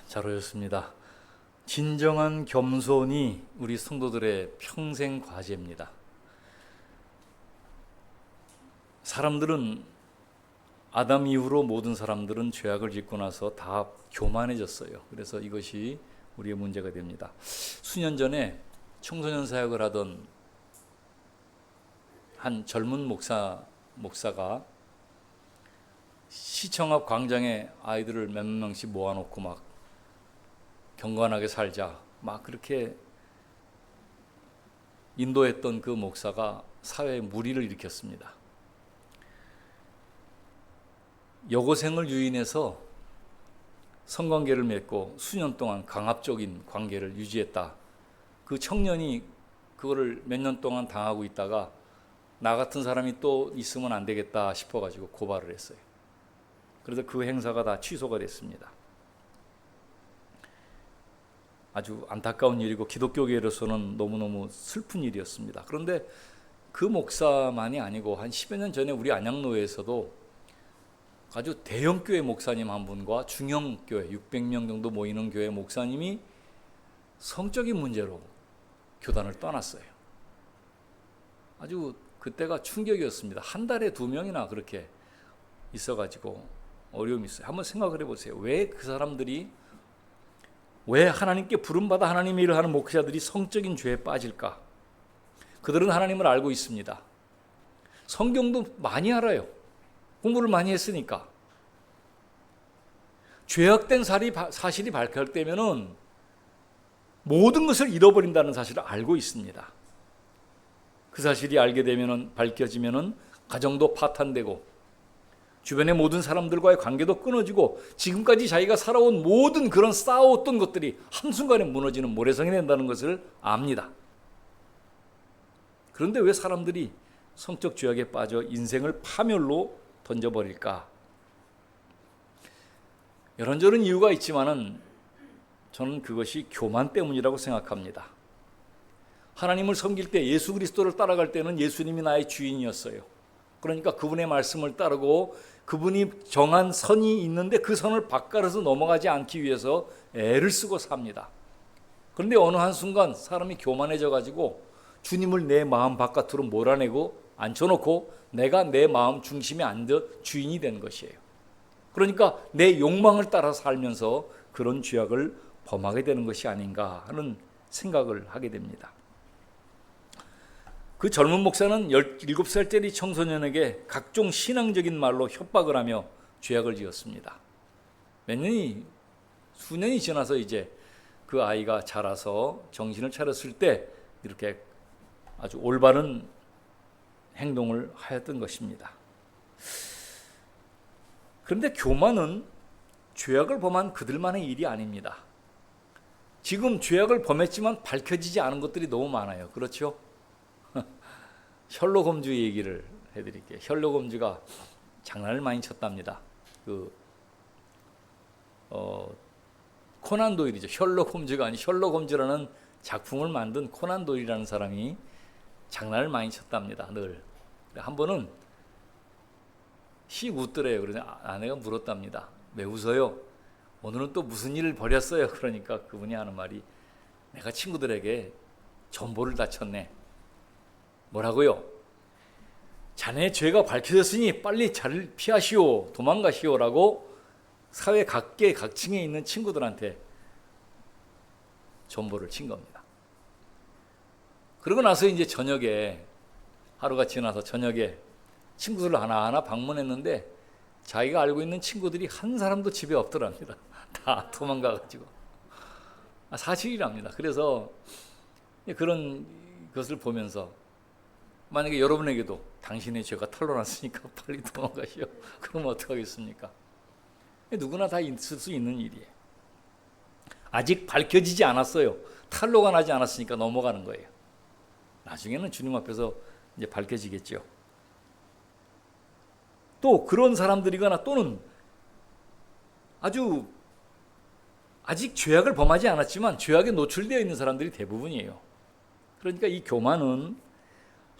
잘 오셨습니다. 진정한 겸손이 우리 성도들의 평생 과제입니다. 사람들은 아담 이후로 모든 사람들은 죄악을 짓고 나서 다 교만해졌어요. 그래서 이것이 우리의 문제가 됩니다. 수년 전에 청소년 사역을 하던 한 젊은 목사가 시청 앞 광장에 아이들을 몇 명씩 모아놓고 막 경건하게 살자 막 그렇게 인도했던 그 목사가 사회에 물의를 일으켰습니다. 여고생을 유인해서 성관계를 맺고 수년 동안 강압적인 관계를 유지했다. 그 청년이 그거를 몇 년 동안 당하고 있다가 나 같은 사람이 또 있으면 안 되겠다 싶어가지고 고발을 했어요. 그래서 그 행사가 다 취소가 됐습니다. 아주 안타까운 일이고 기독교계로서는 너무너무 슬픈 일이었습니다. 그런데 그 목사만이 아니고 한 10여 년 전에 우리 안양노회에서도 아주 대형교회 목사님 한 분과 중형교회 600명 정도 모이는 교회 목사님이 성적인 문제로 교단을 떠났어요. 아주 그때가 충격이었습니다. 한 달에 2명이나 그렇게 있어가지고 어려움이 있어요. 한번 생각을 해보세요. 왜 그 사람들이, 왜 하나님께 부름받아 하나님의 일을 하는 목회자들이 성적인 죄에 빠질까? 그들은 하나님을 알고 있습니다. 성경도 많이 알아요. 공부를 많이 했으니까. 죄악된 사실이 밝혀지면은 모든 것을 잃어버린다는 사실을 알고 있습니다. 그 사실이 밝혀지면은 가정도 파탄되고 주변의 모든 사람들과의 관계도 끊어지고 지금까지 자기가 살아온 모든 그런 쌓아왔던 것들이 한순간에 무너지는 모래성이 된다는 것을 압니다. 그런데 왜 사람들이 성적 죄악에 빠져 인생을 파멸로 던져버릴까? 이런저런 이유가 있지만은 저는 그것이 교만 때문이라고 생각합니다. 하나님을 섬길 때, 예수 그리스도를 따라갈 때는 예수님이 나의 주인이었어요. 그러니까 그분의 말씀을 따르고 그분이 정한 선이 있는데 그 선을 바꿔서 넘어가지 않기 위해서 애를 쓰고 삽니다. 그런데 어느 한순간 사람이 교만해져 가지고 주님을 내 마음 바깥으로 몰아내고 앉혀놓고 내가 내 마음 중심에 앉아 주인이 된 것이에요. 그러니까 내 욕망을 따라 살면서 그런 죄악을 범하게 되는 것이 아닌가 하는 생각을 하게 됩니다. 그 젊은 목사는 17살짜리 청소년에게 각종 신앙적인 말로 협박을 하며 죄악을 지었습니다. 수년이 지나서 이제 그 아이가 자라서 정신을 차렸을 때 이렇게 아주 올바른 행동을 하였던 것입니다. 그런데 교만은 죄악을 범한 그들만의 일이 아닙니다. 지금 죄악을 범했지만 밝혀지지 않은 것들이 너무 많아요. 그렇죠? 셜록 홈즈 얘기를 해드릴게요. 셜록 홈즈가 장난을 많이 쳤답니다. 코난 도일이죠. 셜록 홈즈가 아니 셜록 홈즈라는 작품을 만든 코난 도일이라는 사람이 장난을 많이 쳤답니다. 늘. 한 번은 씩 웃더래요. 그래서 아내가 물었답니다. 왜 웃어요? 오늘은 또 무슨 일을 벌였어요? 그러니까 그분이 하는 말이, 내가 친구들에게 전보를 다쳤네. 뭐라고요? 자네의 죄가 밝혀졌으니 빨리 자를 피하시오, 도망가시오 라고 사회 각계 각층에 있는 친구들한테 전보를 친 겁니다. 그러고 나서 이제 하루가 지나서 저녁에 친구들 하나하나 방문했는데 자기가 알고 있는 친구들이 한 사람도 집에 없더랍니다. 다 도망가가지고. 사실이랍니다. 그래서 그런 것을 보면서 만약에 여러분에게도 당신의 죄가 탄로났으니까 빨리 도망가시오. 그러면 어떡하겠습니까? 누구나 다 있을 수 있는 일이에요. 아직 밝혀지지 않았어요. 탄로가 나지 않았으니까 넘어가는 거예요. 나중에는 주님 앞에서 이제 밝혀지겠죠. 또 그런 사람들이거나 또는 아직 죄악을 범하지 않았지만 죄악에 노출되어 있는 사람들이 대부분이에요. 그러니까 이 교만은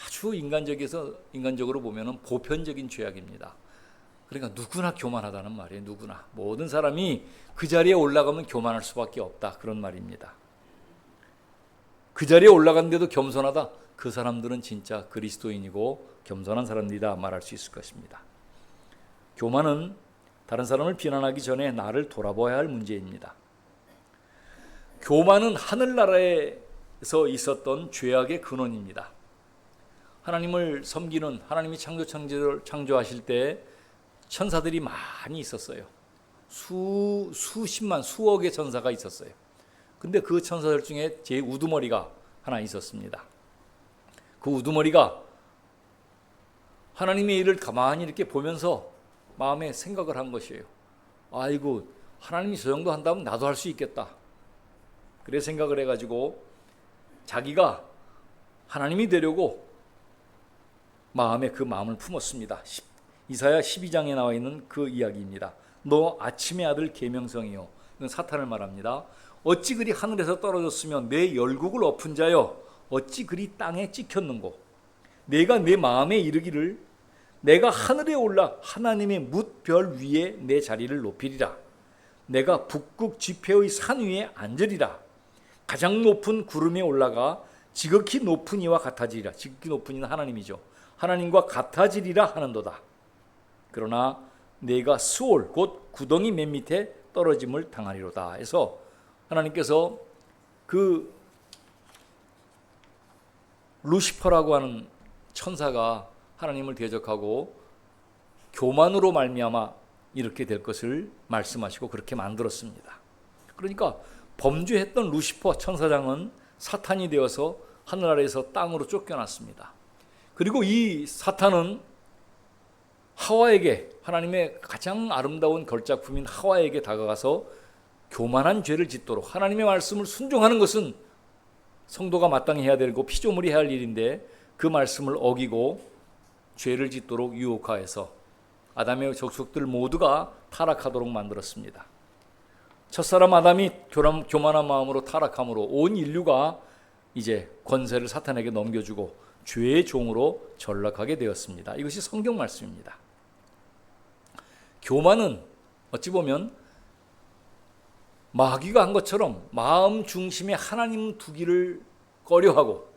아주 인간적으로 보면은 보편적인 죄악입니다. 그러니까 누구나 교만하다는 말이에요. 누구나. 모든 사람이 그 자리에 올라가면 교만할 수밖에 없다. 그런 말입니다. 그 자리에 올라갔는데도 겸손하다. 그 사람들은 진짜 그리스도인이고 겸손한 사람들이다 말할 수 있을 것입니다. 교만은 다른 사람을 비난하기 전에 나를 돌아봐야 할 문제입니다. 교만은 하늘나라에서 있었던 죄악의 근원입니다. 하나님을 섬기는, 하나님이 창조를 창조하실 때 천사들이 많이 있었어요. 수십만, 수억의 천사가 있었어요. 근데 그 천사들 중에 제일 우두머리가 하나 있었습니다. 그 우두머리가 하나님의 일을 가만히 이렇게 보면서 마음에 생각을 한 것이에요. 아이고, 하나님이 저 정도 한다면 나도 할 수 있겠다. 그래 생각을 해가지고 자기가 하나님이 되려고 마음에 그 마음을 품었습니다. 이사야 12장에 나와 있는 그 이야기입니다. 너 아침의 아들 계명성이요. 이건 사탄을 말합니다. 어찌 그리 하늘에서 떨어졌으면 내 열국을 엎은 자여 어찌 그리 땅에 찍혔는고. 내가 내 마음에 이르기를 내가 하늘에 올라 하나님의 뭇별 위에 내 자리를 높이리라. 내가 북극 지폐의 산 위에 앉으리라. 가장 높은 구름에 올라가 지극히 높은 이와 같아지리라. 지극히 높은 이는 하나님이죠. 하나님과 같아지리라 하는도다. 그러나 내가 스올 곧 구덩이 맨 밑에 떨어짐을 당하리로다. 해서 하나님께서 그 루시퍼라고 하는 천사가 하나님을 대적하고 교만으로 말미암아 이렇게 될 것을 말씀하시고 그렇게 만들었습니다. 그러니까 범죄했던 루시퍼 천사장은 사탄이 되어서 하늘 아래에서 땅으로 쫓겨났습니다. 그리고 이 사탄은 하와에게, 하나님의 가장 아름다운 걸작품인 하와에게 다가가서 교만한 죄를 짓도록, 하나님의 말씀을 순종하는 것은 성도가 마땅히 해야 되고 피조물이 해야 할 일인데 그 말씀을 어기고 죄를 짓도록 유혹하여서 아담의 족속들 모두가 타락하도록 만들었습니다. 첫사람 아담이 교만한 마음으로 타락함으로 온 인류가 이제 권세를 사탄에게 넘겨주고 죄의 종으로 전락하게 되었습니다. 이것이 성경 말씀입니다. 교만은 어찌 보면 마귀가 한 것처럼 마음 중심에 하나님 두기를 꺼려하고,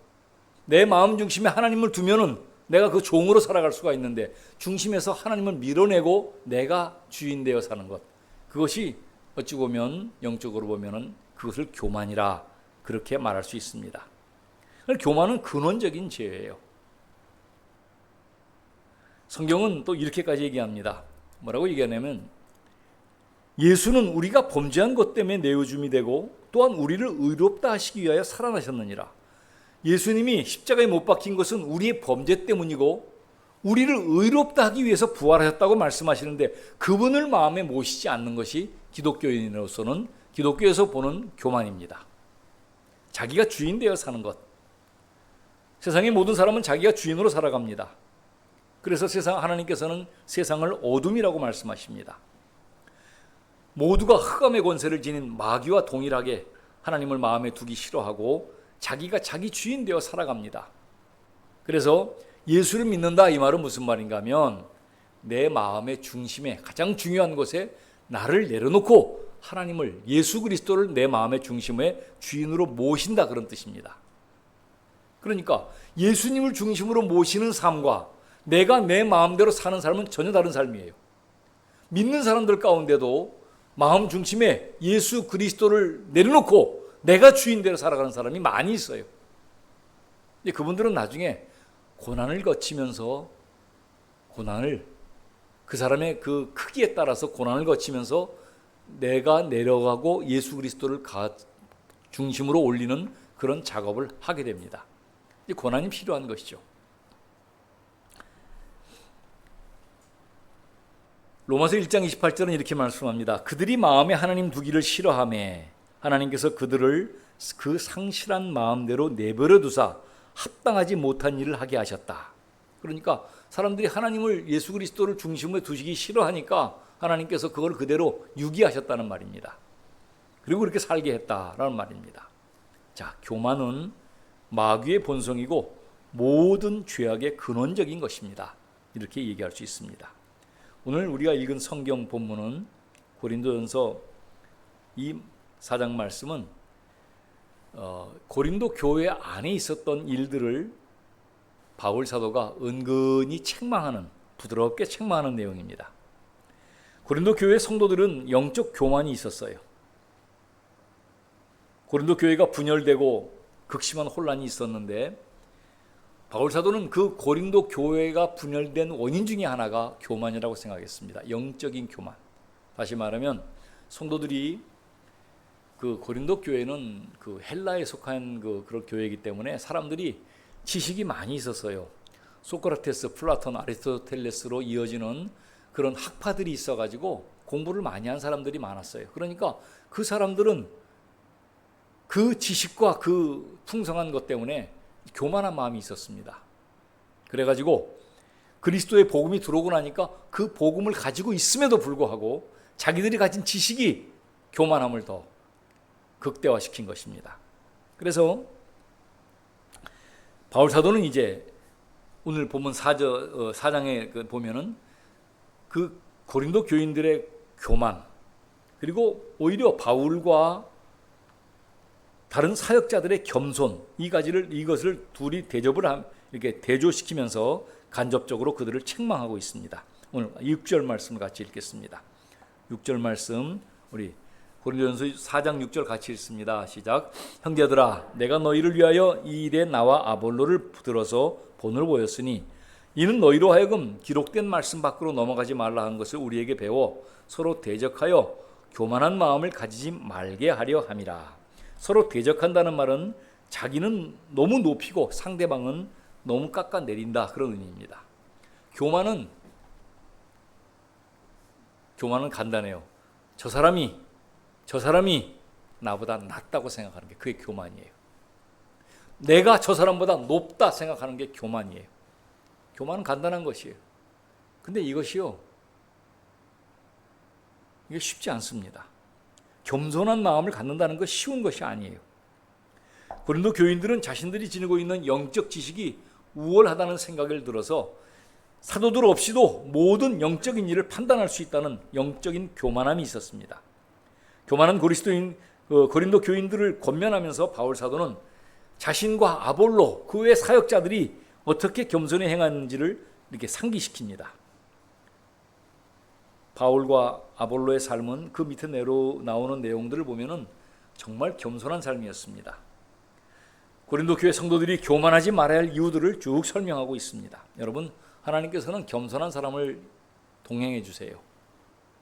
내 마음 중심에 하나님을 두면은 내가 그 종으로 살아갈 수가 있는데 중심에서 하나님을 밀어내고 내가 주인 되어 사는 것, 그것이 어찌 보면 영적으로 보면은 그것을 교만이라 그렇게 말할 수 있습니다. 교만은 근원적인 죄예요. 성경은 또 이렇게까지 얘기합니다. 뭐라고 얘기하냐면 예수는 우리가 범죄한 것 때문에 내어줌이 되고 또한 우리를 의롭다 하시기 위하여 살아나셨느니라. 예수님이 십자가에 못 박힌 것은 우리의 범죄 때문이고 우리를 의롭다 하기 위해서 부활하셨다고 말씀하시는데 그분을 마음에 모시지 않는 것이 기독교인으로서는, 기독교에서 보는 교만입니다. 자기가 주인 되어 사는 것. 세상의 모든 사람은 자기가 주인으로 살아갑니다. 그래서 하나님께서는 세상을 어둠이라고 말씀하십니다. 모두가 흑암의 권세를 지닌 마귀와 동일하게 하나님을 마음에 두기 싫어하고 자기가 자기 주인 되어 살아갑니다. 그래서 예수를 믿는다 이 말은 무슨 말인가 하면 내 마음의 중심에 가장 중요한 곳에 나를 내려놓고 하나님을, 예수 그리스도를 내 마음의 중심에 주인으로 모신다, 그런 뜻입니다. 그러니까 예수님을 중심으로 모시는 삶과 내가 내 마음대로 사는 삶은 전혀 다른 삶이에요. 믿는 사람들 가운데도 마음 중심에 예수 그리스도를 내려놓고 내가 주인대로 살아가는 사람이 많이 있어요. 근데 그분들은 나중에 고난을 거치면서, 그 사람의 그 크기에 따라서 고난을 거치면서 내가 내려가고 예수 그리스도를 중심으로 올리는 그런 작업을 하게 됩니다. 고난이 필요한 것이죠. 로마서 1장 28절은 이렇게 말씀합니다. 그들이 마음에 하나님 두기를 싫어하매 하나님께서 그들을 그 상실한 마음대로 내버려 두사 합당하지 못한 일을 하게 하셨다. 그러니까 사람들이 하나님을, 예수 그리스도를 중심으로 두시기 싫어하니까 하나님께서 그걸 그대로 유기하셨다는 말입니다. 그리고 그렇게 살게 했다라는 말입니다. 자, 교만은 마귀의 본성이고 모든 죄악의 근원적인 것입니다. 이렇게 얘기할 수 있습니다. 오늘 우리가 읽은 성경 본문은 고린도전서 이 4장 말씀은 고린도 교회 안에 있었던 일들을 바울 사도가 은근히 책망하는, 부드럽게 책망하는 내용입니다. 고린도 교회 성도들은 영적 교만이 있었어요. 고린도 교회가 분열되고 극심한 혼란이 있었는데 바울 사도는 그 고린도 교회가 분열된 원인 중에 하나가 교만이라고 생각했습니다. 영적인 교만. 다시 말하면 성도들이 그 고린도 교회는 그 헬라에 속한 그런 교회이기 때문에 사람들이 지식이 많이 있었어요. 소크라테스, 플라톤, 아리스토텔레스로 이어지는 그런 학파들이 있어가지고 공부를 많이 한 사람들이 많았어요. 그러니까 그 사람들은 그 지식과 그 풍성한 것 때문에 교만한 마음이 있었습니다. 그래가지고 그리스도의 복음이 들어오고 나니까 그 복음을 가지고 있음에도 불구하고 자기들이 가진 지식이 교만함을 더 극대화시킨 것입니다. 그래서 바울 사도는 이제 오늘 본문 4장에 보면은 그 고린도 교인들의 교만, 그리고 오히려 바울과 다른 사역자들의 겸손, 이것을 둘이 이렇게 대조시키면서 간접적으로 그들을 책망하고 있습니다. 오늘 6절 말씀을 같이 읽겠습니다. 6절 말씀 우리 고린도전서 4장 6절 같이 읽습니다. 시작. 형제들아, 내가 너희를 위하여 이 일에 나와 아볼로를 들어서 본을 보였으니 이는 너희로 하여금 기록된 말씀 밖으로 넘어가지 말라 한 것을 우리에게 배워 서로 대적하여 교만한 마음을 가지지 말게 하려 함이라. 서로 대적한다는 말은 자기는 너무 높이고 상대방은 너무 깎아내린다, 그런 의미입니다. 교만은 간단해요. 저 사람이 나보다 낫다고 생각하는 게 그게 교만이에요. 내가 저 사람보다 높다 생각하는 게 교만이에요. 교만은 간단한 것이에요. 근데 이게 쉽지 않습니다. 겸손한 마음을 갖는다는 건 쉬운 것이 아니에요. 고린도 교인들은 자신들이 지니고 있는 영적 지식이 우월하다는 생각을 들어서 사도들 없이도 모든 영적인 일을 판단할 수 있다는 영적인 교만함이 있었습니다. 교만한 고린도 교인들을 권면하면서 바울 사도는 자신과 아볼로, 그 외 사역자들이 어떻게 겸손히 행하는지를 이렇게 상기시킵니다. 바울과 아볼로의 삶은 그 밑에 나오는 내용들을 보면은 정말 겸손한 삶이었습니다. 고린도 교회 성도들이 교만하지 말아야 할 이유들을 쭉 설명하고 있습니다. 여러분, 하나님께서는 겸손한 사람을 동행해 주세요.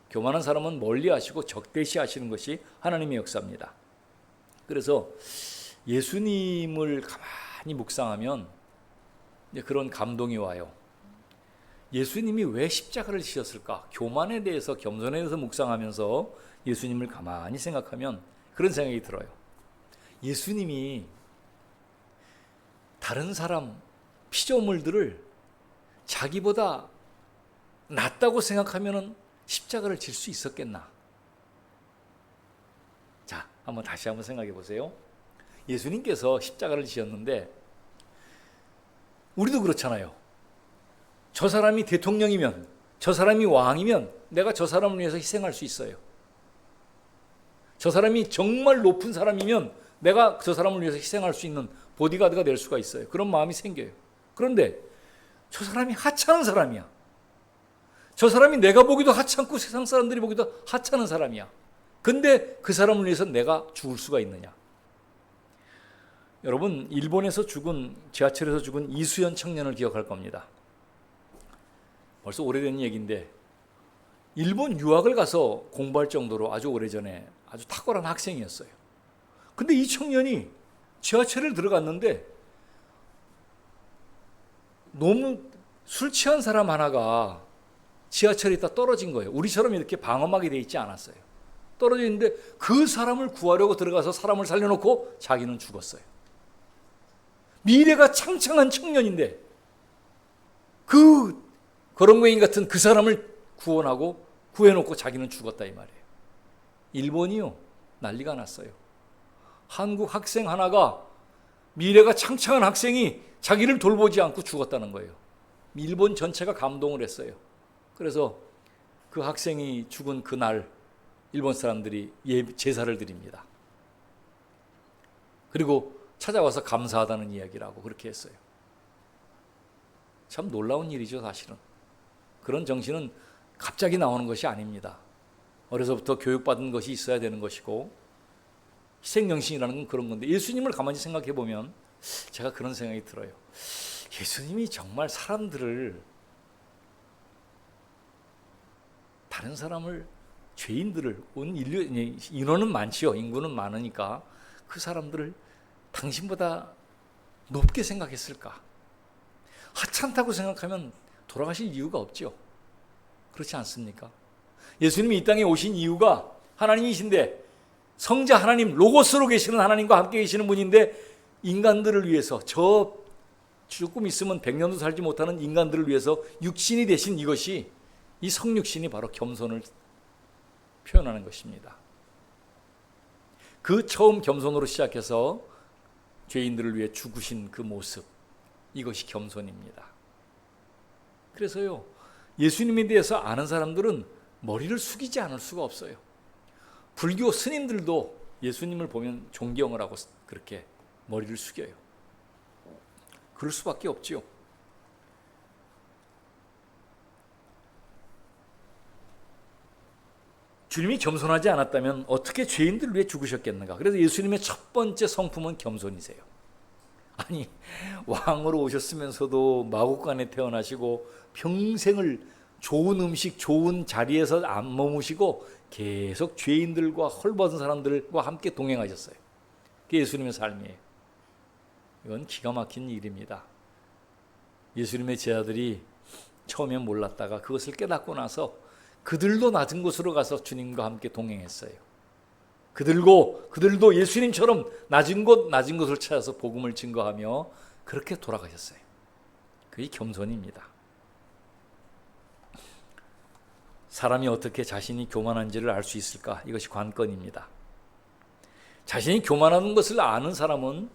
교만한 사람은 멀리 하시고 적대시 하시는 것이 하나님의 역사입니다. 그래서 예수님을 가만히 묵상하면 그런 감동이 와요. 예수님이 왜 십자가를 지셨을까? 교만에 대해서, 겸손에 대해서 묵상하면서 예수님을 가만히 생각하면 그런 생각이 들어요. 예수님이 다른 사람 피조물들을 자기보다 낫다고 생각하면 십자가를 질 수 있었겠나? 자, 다시 한번 생각해 보세요. 예수님께서 십자가를 지셨는데 우리도 그렇잖아요. 저 사람이 대통령이면, 저 사람이 왕이면 내가 저 사람을 위해서 희생할 수 있어요. 저 사람이 정말 높은 사람이면 내가 저 사람을 위해서 희생할 수 있는 보디가드가 될 수가 있어요. 그런 마음이 생겨요. 그런데 저 사람이 하찮은 사람이야. 저 사람이 내가 보기도 하찮고 세상 사람들이 보기도 하찮은 사람이야. 근데 그 사람을 위해서 내가 죽을 수가 있느냐? 여러분, 일본에서 지하철에서 죽은 이수연 청년을 기억할 겁니다. 벌써 오래된 얘기인데 일본 유학을 가서 공부할 정도로 아주 오래전에 아주 탁월한 학생이었어요. 근데 이 청년이 지하철에 들어갔는데 너무 술 취한 사람 하나가 지하철에 있다 떨어진 거예요. 우리처럼 이렇게 방어막이 돼 있지 않았어요. 떨어져 있는데 그 사람을 구하려고 들어가서 사람을 살려놓고 자기는 죽었어요. 미래가 창창한 청년인데 그 거렁뱅이 같은 그 사람을 구해놓고 자기는 죽었다, 이 말이에요. 일본이요, 난리가 났어요. 한국 학생 하나가, 미래가 창창한 학생이 자기를 돌보지 않고 죽었다는 거예요. 일본 전체가 감동을 했어요. 그래서 그 학생이 죽은 그날 일본 사람들이 제사를 드립니다. 그리고 찾아와서 감사하다는 이야기를 하고 그렇게 했어요. 참 놀라운 일이죠, 사실은. 그런 정신은 갑자기 나오는 것이 아닙니다. 어려서부터 교육받은 것이 있어야 되는 것이고, 희생정신이라는 건 그런 건데, 예수님을 가만히 생각해 보면 제가 그런 생각이 들어요. 예수님이 정말 사람들을, 다른 사람을, 죄인들을, 온 인류, 인원은 많지요. 인구는 많으니까 그 사람들을 당신보다 높게 생각했을까? 하찮다고 생각하면 돌아가실 이유가 없죠. 그렇지 않습니까? 예수님이 이 땅에 오신 이유가 하나님이신데, 성자 하나님, 로고스로 계시는 하나님과 함께 계시는 분인데, 인간들을 위해서, 저 조금 있으면 100년도 살지 못하는 인간들을 위해서 육신이 되신 이것이, 이 성육신이 바로 겸손을 표현하는 것입니다. 그 처음 겸손으로 시작해서 죄인들을 위해 죽으신 그 모습, 이것이 겸손입니다. 그래서요, 예수님에 대해서 아는 사람들은 머리를 숙이지 않을 수가 없어요. 불교 스님들도 예수님을 보면 존경을 하고 그렇게 머리를 숙여요. 그럴 수밖에 없지요. 주님이 겸손하지 않았다면 어떻게 죄인들을 위해 죽으셨겠는가? 그래서 예수님의 첫 번째 성품은 겸손이세요. 아니, 왕으로 오셨으면서도 마국간에 태어나시고 평생을 좋은 음식, 좋은 자리에서 안 머무시고 계속 죄인들과 헐벗은 사람들과 함께 동행하셨어요. 그게 예수님의 삶이에요. 이건 기가 막힌 일입니다. 예수님의 제자들이 처음엔 몰랐다가 그것을 깨닫고 나서 그들도 낮은 곳으로 가서 주님과 함께 동행했어요. 그들도 예수님처럼 낮은 곳을 찾아서 복음을 증거하며 그렇게 돌아가셨어요. 그게 겸손입니다. 사람이 어떻게 자신이 교만한지를 알 수 있을까? 이것이 관건입니다. 자신이 교만하는 것을 아는 사람은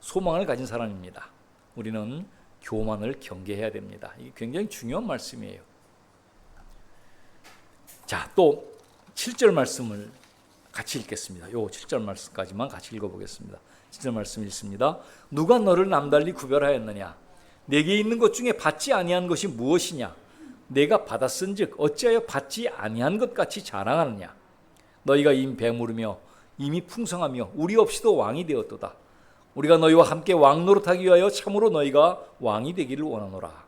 소망을 가진 사람입니다. 우리는 교만을 경계해야 됩니다. 이게 굉장히 중요한 말씀이에요. 자, 또 7절 말씀을 같이 읽겠습니다. 요 7절 말씀까지만 같이 읽어보겠습니다. 7절 말씀 읽습니다. 누가 너를 남달리 구별하였느냐? 내게 있는 것 중에 받지 아니한 것이 무엇이냐? 내가 받았은즉 어찌하여 받지 아니한 것 같이 자랑하느냐? 너희가 이미 배부르며 이미 풍성하며 우리 없이도 왕이 되었도다. 우리가 너희와 함께 왕 노릇하기 위하여 참으로 너희가 왕이 되기를 원하노라.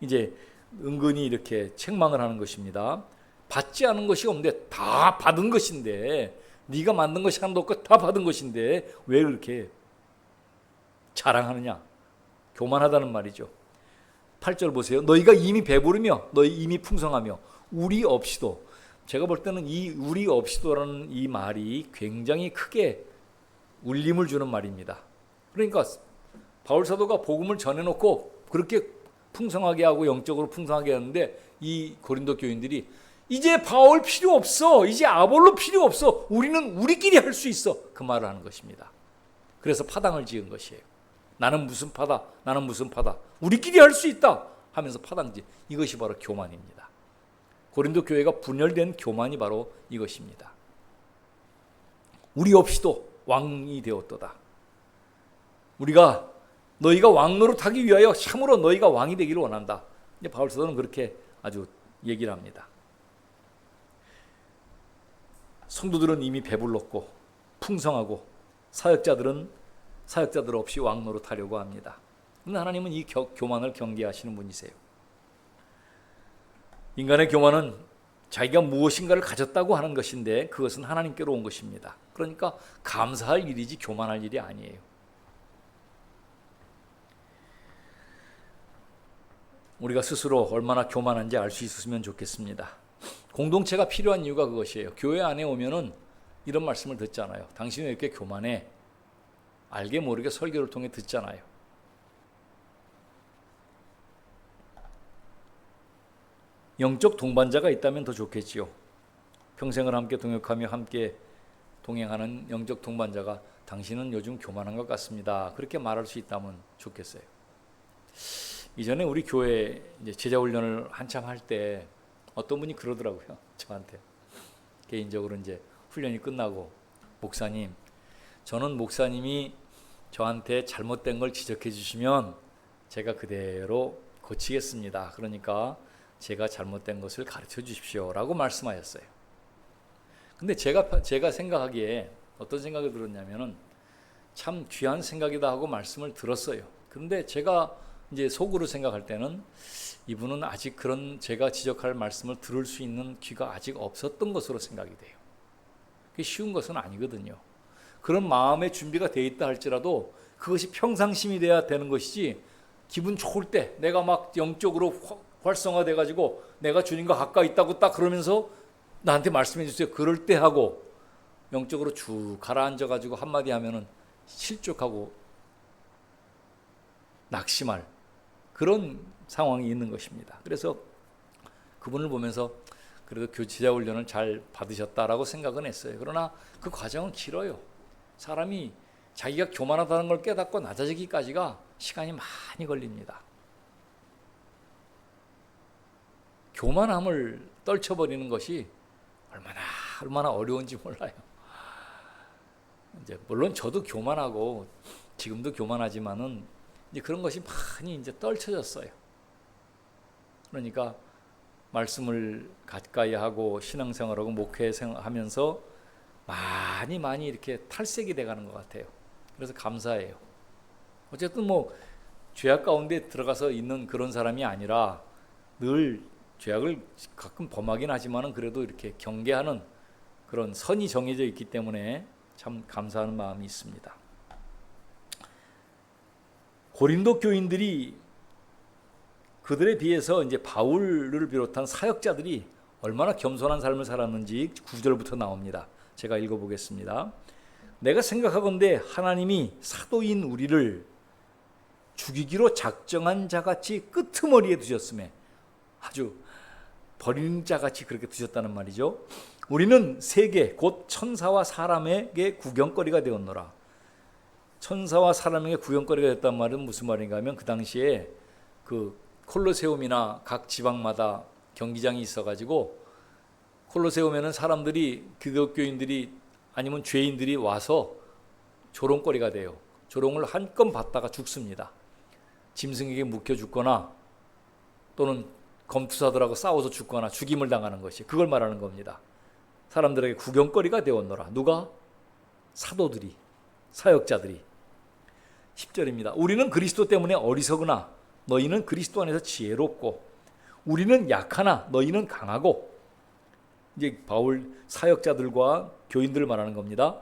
이제 은근히 이렇게 책망을 하는 것입니다. 받지 않은 것이 없는데 다 받은 것인데, 네가 만든 것이 하나도 없고 다 받은 것인데 왜 그렇게 자랑하느냐? 교만하다는 말이죠. 8절 보세요. 너희가 이미 배부르며 너희 이미 풍성하며 우리 없이도. 제가 볼 때는 이 우리 없이도라는 이 말이 굉장히 크게 울림을 주는 말입니다. 그러니까 바울 사도가 복음을 전해놓고 그렇게 풍성하게 하고 영적으로 풍성하게 하는데, 이 고린도 교인들이 이제 바울 필요 없어, 이제 아볼로 필요 없어, 우리는 우리끼리 할 수 있어, 그 말을 하는 것입니다. 그래서 파당을 지은 것이에요. 나는 무슨 파다, 나는 무슨 파다, 우리끼리 할 수 있다 하면서 파당지. 이것이 바로 교만입니다. 고린도 교회가 분열된 교만이 바로 이것입니다. 우리 없이도 왕이 되었도다. 너희가 왕 노릇하기 위하여 참으로 너희가 왕이 되기를 원한다. 이제 바울 사도는 그렇게 아주 얘기를 합니다. 성도들은 이미 배불렀고 풍성하고 사역자들 없이 왕 노릇하려고 합니다. 그런데 하나님은 이 교만을 경계하시는 분이세요. 인간의 교만은 자기가 무엇인가를 가졌다고 하는 것인데 그것은 하나님께로 온 것입니다. 그러니까 감사할 일이지 교만할 일이 아니에요. 우리가 스스로 얼마나 교만한지 알 수 있으면 좋겠습니다. 공동체가 필요한 이유가 그것이에요. 교회 안에 오면은 이런 말씀을 듣잖아요. 당신이 왜 이렇게 교만해? 알게 모르게 설교를 통해 듣잖아요. 영적 동반자가 있다면 더 좋겠지요. 평생을 함께 동역하며 함께 동행하는 영적 동반자가 당신은 요즘 교만한 것 같습니다, 그렇게 말할 수 있다면 좋겠어요. 이전에 우리 교회 이제 제자 훈련을 한참 할 때 어떤 분이 그러더라고요. 저한테 개인적으로 이제 훈련이 끝나고, 목사님, 저는 목사님이 저한테 잘못된 걸 지적해 주시면 제가 그대로 고치겠습니다. 그러니까 제가 잘못된 것을 가르쳐 주십시오 라고 말씀하셨어요. 근데 제가 생각하기에 어떤 생각이 들었냐면은 참 귀한 생각이다 하고 말씀을 들었어요. 근데 제가 이제 속으로 생각할 때는 이분은 아직 그런 제가 지적할 말씀을 들을 수 있는 귀가 아직 없었던 것으로 생각이 돼요. 그게 쉬운 것은 아니거든요. 그런 마음의 준비가 돼 있다 할지라도 그것이 평상심이 돼야 되는 것이지, 기분 좋을 때 내가 막 영적으로 활성화돼 가지고 내가 주님과 가까이 있다고 딱 그러면서 나한테 말씀해 주세요, 그럴 때 하고 영적으로 쭉 가라앉아 가지고 한마디 하면은 실족하고 낙심할 그런 상황이 있는 것입니다. 그래서 그분을 보면서 그래도 제자 훈련을 잘 받으셨다라고 생각은 했어요. 그러나 그 과정은 길어요. 사람이 자기가 교만하다는 걸 깨닫고 낮아지기까지가 시간이 많이 걸립니다. 교만함을 떨쳐버리는 것이 얼마나 어려운지 몰라요. 이제 물론 저도 교만하고 지금도 교만하지만은 이제 그런 것이 많이 이제 떨쳐졌어요. 그러니까 말씀을 가까이 하고 신앙생활하고 목회하면서 많이 이렇게 탈색이 돼가는 것 같아요. 그래서 감사해요. 어쨌든 뭐 죄악 가운데 들어가서 있는 그런 사람이 아니라 늘 죄악을 가끔 범하긴 하지만은 그래도 이렇게 경계하는 그런 선이 정해져 있기 때문에 참 감사하는 마음이 있습니다. 고린도 교인들이 그들에 비해서 이제 바울을 비롯한 사역자들이 얼마나 겸손한 삶을 살았는지 9절부터 나옵니다. 제가 읽어보겠습니다. 내가 생각하건대 하나님이 사도인 우리를 죽이기로 작정한 자같이 끄트머리에 두셨음에, 아주 버린 자같이 그렇게 두셨다는 말이죠. 우리는 세계 곧 천사와 사람에게 구경거리가 되었노라. 천사와 사람에게 구경거리가 됐단 말은 무슨 말인가 하면, 그 당시에 그 콜로세움이나 각 지방마다 경기장이 있어가지고 콜로세움에는 사람들이, 기독교인들이 아니면 죄인들이 와서 조롱거리가 돼요. 조롱을 한 건 받다가 죽습니다. 짐승에게 묶여 죽거나 또는 검투사들하고 싸워서 죽거나 죽임을 당하는 것이, 그걸 말하는 겁니다. 사람들에게 구경거리가 되었노라. 누가? 사도들이, 사역자들이. 10절입니다. 우리는 그리스도 때문에 어리석으나 너희는 그리스도 안에서 지혜롭고, 우리는 약하나 너희는 강하고. 이제 바울 사역자들과 교인들을 말하는 겁니다.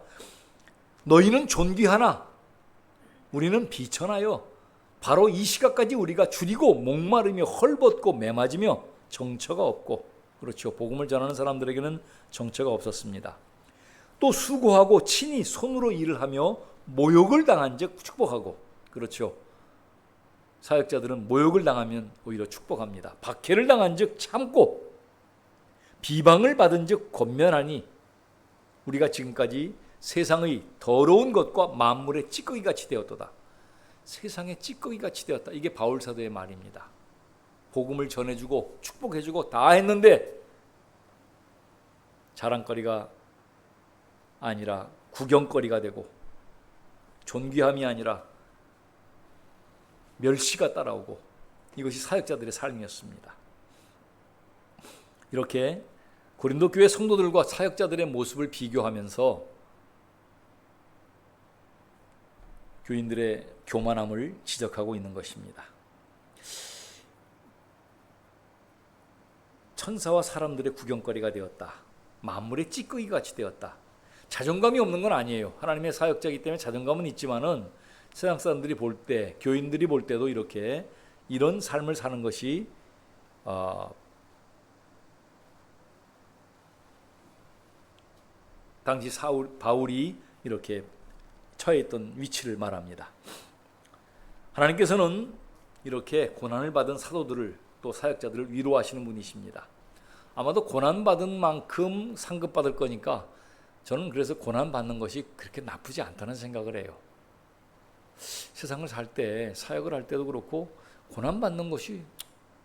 너희는 존귀하나 우리는 비천하여 바로 이 시각까지 우리가 줄이고 목마르며 헐벗고 매맞으며 정처가 없고. 그렇죠. 복음을 전하는 사람들에게는 정처가 없었습니다. 또 수고하고 친히 손으로 일을 하며 모욕을 당한 즉 축복하고. 그렇죠. 사역자들은 모욕을 당하면 오히려 축복합니다. 박해를 당한 즉 참고, 비방을 받은 즉 권면하니 우리가 지금까지 세상의 더러운 것과 만물의 찌꺼기같이 되었도다. 세상의 찌꺼기같이 되었다. 이게 바울 사도의 말입니다. 복음을 전해주고 축복해주고 다 했는데 자랑거리가 아니라 구경거리가 되고, 존귀함이 아니라 멸시가 따라오고, 이것이 사역자들의 삶이었습니다. 이렇게 고린도 교회 성도들과 사역자들의 모습을 비교하면서 교인들의 교만함을 지적하고 있는 것입니다. 천사와 사람들의 구경거리가 되었다. 만물의 찌꺼기같이 되었다. 자존감이 없는 건 아니에요. 하나님의 사역자이기 때문에 자존감은 있지만은 세상 사람들이 볼 때, 교인들이 볼 때도 이렇게 이런 삶을 사는 것이 당시 바울이 이렇게 처해 있던 위치를 말합니다. 하나님께서는 이렇게 고난을 받은 사도들을, 또 사역자들을 위로하시는 분이십니다. 아마도 고난받은 만큼 상급받을 거니까 저는 그래서 고난받는 것이 그렇게 나쁘지 않다는 생각을 해요. 세상을 살 때, 사역을 할 때도 그렇고 고난받는 것이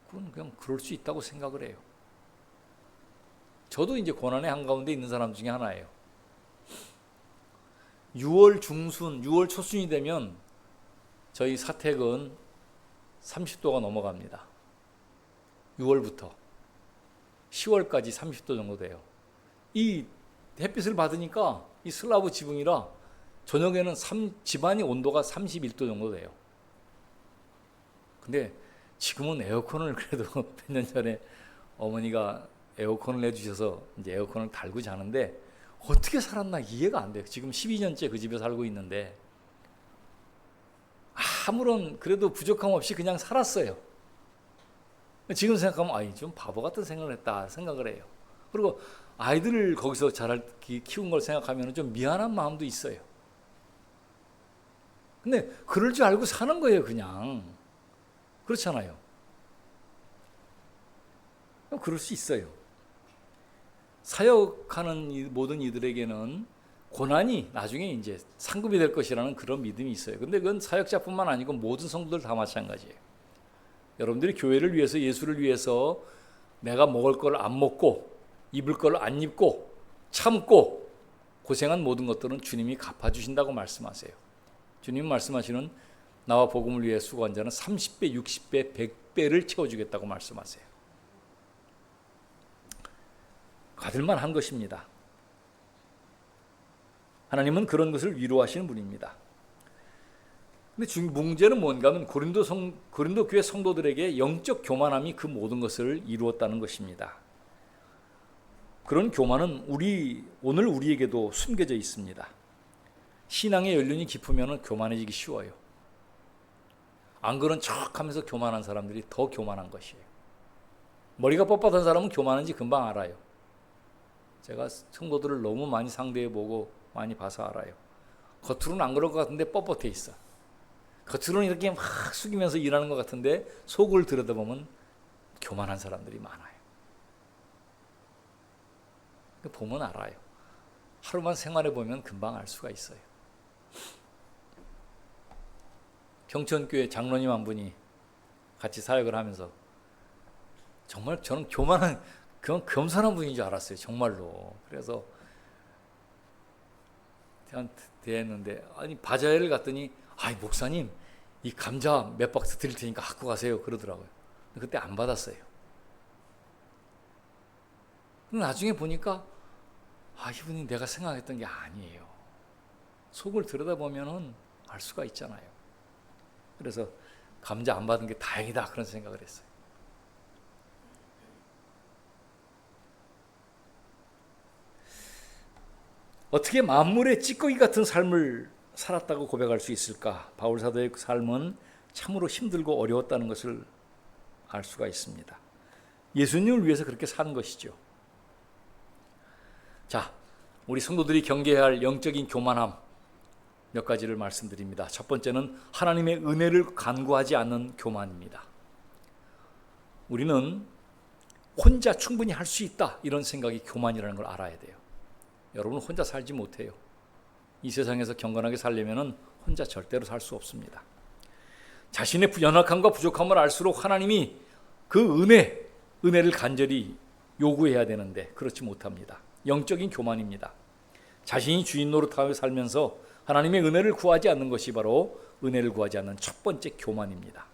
그건 그냥 그럴 수 있다고 생각을 해요. 저도 이제 고난의 한가운데 있는 사람 중에 하나예요. 6월 중순, 6월 초순이 되면 저희 사택은 30도가 넘어갑니다. 6월부터 10월까지 30도 정도 돼요. 이 햇빛을 받으니까 이 슬라브 지붕이라 저녁에는 집안이 온도가 31도 정도 돼요. 근데 지금은 에어컨을 그래도 몇 년 전에 어머니가 에어컨을 내주셔서 이제 에어컨을 달고 자는데 어떻게 살았나 이해가 안 돼요. 지금 12년째 그 집에 살고 있는데 아무런 그래도 부족함 없이 그냥 살았어요. 지금 생각하면 아이 좀 바보 같은 생각을 했다 생각을 해요. 그리고 아이들을 거기서 키운 걸 생각하면 좀 미안한 마음도 있어요. 근데 그럴 줄 알고 사는 거예요, 그냥. 그렇잖아요. 그럴 수 있어요. 사역하는 모든 이들에게는 고난이 나중에 이제 상급이 될 것이라는 그런 믿음이 있어요. 근데 그건 사역자뿐만 아니고 모든 성도들 다 마찬가지예요. 여러분들이 교회를 위해서, 예수를 위해서 내가 먹을 걸 안 먹고 입을 걸 안 입고 참고 고생한 모든 것들은 주님이 갚아주신다고 말씀하세요. 주님 말씀하시는 나와 복음을 위해 수고한 자는 30배, 60배, 100배를 채워주겠다고 말씀하세요. 받을만 한 것입니다. 하나님은 그런 것을 위로하시는 분입니다. 근데 문제는 뭔가 하면 고린도 교회 성도들에게 영적 교만함이 그 모든 것을 이루었다는 것입니다. 그런 교만은 오늘 우리에게도 숨겨져 있습니다. 신앙의 연륜이 깊으면 교만해지기 쉬워요. 안 그런 척하면서 교만한 사람들이 더 교만한 것이에요. 머리가 뻣뻣한 사람은 교만한지 금방 알아요. 제가 성도들을 너무 많이 상대해보고 많이 봐서 알아요. 겉으로는 안 그럴 것 같은데 뻣뻣해 있어. 겉으로는 이렇게 막 숙이면서 일하는 것 같은데 속을 들여다보면 교만한 사람들이 많아요. 보면 알아요. 하루만 생활해보면 금방 알 수가 있어요. 평천교회 장로님 한 분이 같이 사역을 하면서 정말 저는 그건 겸손한 분인 줄 알았어요. 정말로. 그래서 대했는데 아니 바자회를 갔더니 아이 목사님 이 감자 몇 박스 드릴 테니까 갖고 가세요 그러더라고요. 그때 안 받았어요. 나중에 보니까 이분이 내가 생각했던 게 아니에요. 속을 들여다보면 알 수가 있잖아요. 그래서 감자 안 받은 게 다행이다 그런 생각을 했어요. 어떻게 만물의 찌꺼기 같은 삶을 살았다고 고백할 수 있을까? 바울 사도의 삶은 참으로 힘들고 어려웠다는 것을 알 수가 있습니다. 예수님을 위해서 그렇게 산 것이죠. 자, 우리 성도들이 경계해야 할 영적인 교만함 몇 가지를 말씀드립니다. 첫 번째는 하나님의 은혜를 간구하지 않는 교만입니다. 우리는 혼자 충분히 할 수 있다 이런 생각이 교만이라는 걸 알아야 돼요. 여러분은 혼자 살지 못해요. 이 세상에서 경건하게 살려면 혼자 절대로 살 수 없습니다. 자신의 연약함과 부족함을 알수록 하나님이 그 은혜를 간절히 요구해야 되는데 그렇지 못합니다. 영적인 교만입니다. 자신이 주인 노릇하며 살면서 하나님의 은혜를 구하지 않는 것이 바로 은혜를 구하지 않는 첫 번째 교만입니다.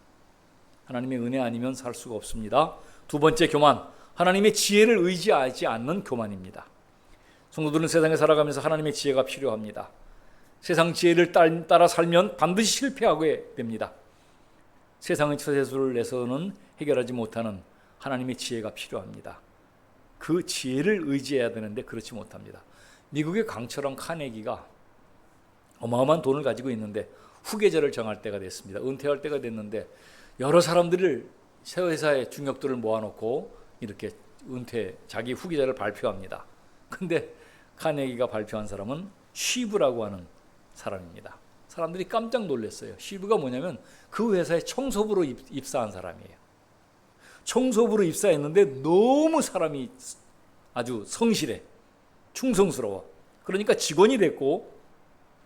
하나님의 은혜 아니면 살 수가 없습니다. 두 번째 교만, 하나님의 지혜를 의지하지 않는 교만입니다. 성도들은 세상에 살아가면서 하나님의 지혜가 필요합니다. 세상 지혜를 따라 살면 반드시 실패하게 됩니다. 세상의 처세술을 내서는 해결하지 못하는 하나님의 지혜가 필요합니다. 그 지혜를 의지해야 되는데 그렇지 못합니다. 미국의 강철왕 카네기가 어마어마한 돈을 가지고 있는데 후계자를 정할 때가 됐습니다. 은퇴할 때가 됐는데 여러 사람들을 새 회사의 중역들을 모아놓고 이렇게 자기 후계자를 발표합니다. 근데 카네기가 발표한 사람은 쉬브라고 하는 사람입니다. 사람들이 깜짝 놀랐어요. 쉬브가 뭐냐면 그 회사에 청소부로 입사한 사람이에요. 청소부로 입사했는데 너무 사람이 아주 성실해, 충성스러워. 그러니까 직원이 됐고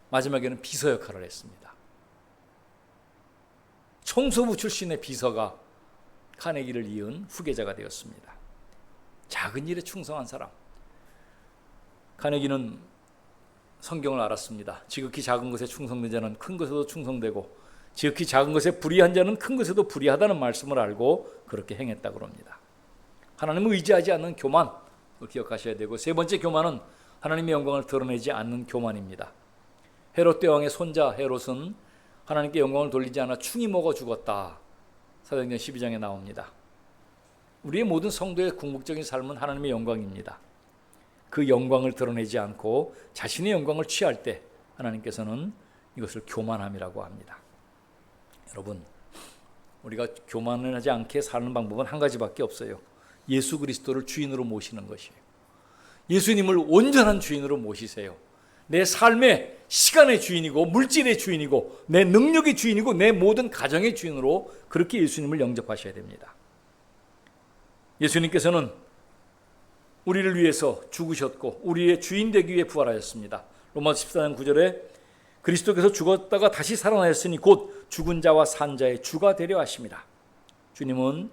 마지막에는 비서 역할을 했습니다. 청소부 출신의 비서가 카네기를 이은 후계자가 되었습니다. 작은 일에 충성한 사람. 카네기는 성경을 알았습니다. 지극히 작은 것에 충성된 자는 큰 것에도 충성되고 지극히 작은 것에 불의한 자는 큰 것에도 불의하다는 말씀을 알고 그렇게 행했다고 합니다. 하나님을 의지하지 않는 교만을 기억하셔야 되고, 세 번째 교만은 하나님의 영광을 드러내지 않는 교만입니다. 헤롯 대왕의 손자 헤롯은 하나님께 영광을 돌리지 않아 충이 먹어 죽었다. 사도행전 12장에 나옵니다. 우리의 모든 성도의 궁극적인 삶은 하나님의 영광입니다. 그 영광을 드러내지 않고 자신의 영광을 취할 때 하나님께서는 이것을 교만함이라고 합니다. 여러분, 우리가 교만을 하지 않게 사는 방법은 한 가지밖에 없어요. 예수 그리스도를 주인으로 모시는 것이에요. 예수님을 온전한 주인으로 모시세요. 내 삶의 시간의 주인이고 물질의 주인이고 내 능력의 주인이고 내 모든 가정의 주인으로 그렇게 예수님을 영접하셔야 됩니다. 예수님께서는 우리를 위해서 죽으셨고 우리의 주인 되기 위해 부활하셨습니다. 로마서 14장 9절에 그리스도께서 죽었다가 다시 살아나셨으니 곧 죽은 자와 산 자의 주가 되려 하심이라. 주님은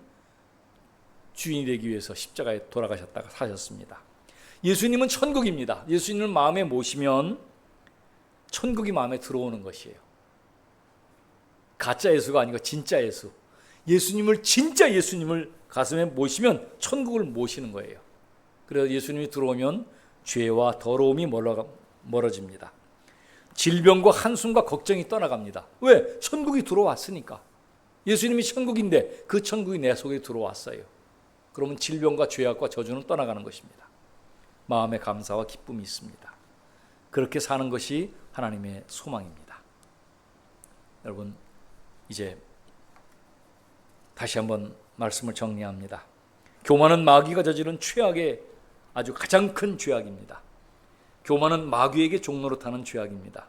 주인이 되기 위해서 십자가에 돌아가셨다가 사셨습니다. 예수님은 천국입니다. 예수님을 마음에 모시면 천국이 마음에 들어오는 것이에요. 가짜 예수가 아니고 진짜 예수. 예수님을 진짜 예수님을 가슴에 모시면 천국을 모시는 거예요. 그래서 예수님이 들어오면 죄와 더러움이 멀어집니다. 질병과 한숨과 걱정이 떠나갑니다. 왜? 천국이 들어왔으니까. 예수님이 천국인데 그 천국이 내 속에 들어왔어요. 그러면 질병과 죄악과 저주는 떠나가는 것입니다. 마음에 감사와 기쁨이 있습니다. 그렇게 사는 것이 하나님의 소망입니다. 여러분, 이제 다시 한번 말씀을 정리합니다. 교만은 마귀가 저지른 최악의 아주 가장 큰 죄악입니다. 교만은 마귀에게 종로로 타는 죄악입니다.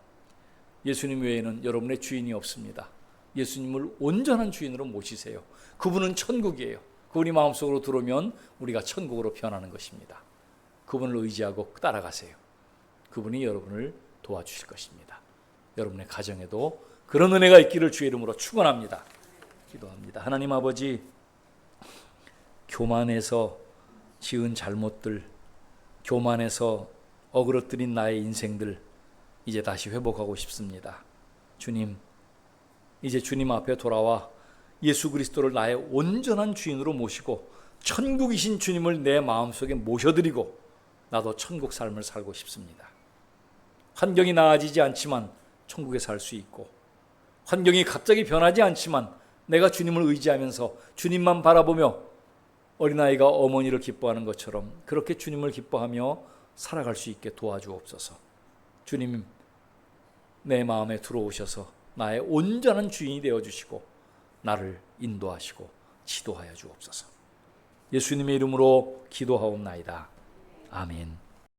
예수님 외에는 여러분의 주인이 없습니다. 예수님을 온전한 주인으로 모시세요. 그분은 천국이에요. 그분이 마음속으로 들어오면 우리가 천국으로 변하는 것입니다. 그분을 의지하고 따라가세요. 그분이 여러분을 도와주실 것입니다. 여러분의 가정에도 그런 은혜가 있기를 주의 이름으로 축원합니다. 기도합니다. 하나님 아버지, 교만해서 지은 잘못들, 교만해서 어그러뜨린 나의 인생들 이제 다시 회복하고 싶습니다. 주님, 이제 주님 앞에 돌아와 예수 그리스도를 나의 온전한 주인으로 모시고 천국이신 주님을 내 마음속에 모셔드리고 나도 천국 삶을 살고 싶습니다. 환경이 나아지지 않지만 천국에 살 수 있고, 환경이 갑자기 변하지 않지만 내가 주님을 의지하면서 주님만 바라보며 어린아이가 어머니를 기뻐하는 것처럼 그렇게 주님을 기뻐하며 살아갈 수 있게 도와주옵소서. 주님, 내 마음에 들어오셔서 나의 온전한 주인이 되어주시고 나를 인도하시고 지도하여 주옵소서. 예수님의 이름으로 기도하옵나이다. 아멘.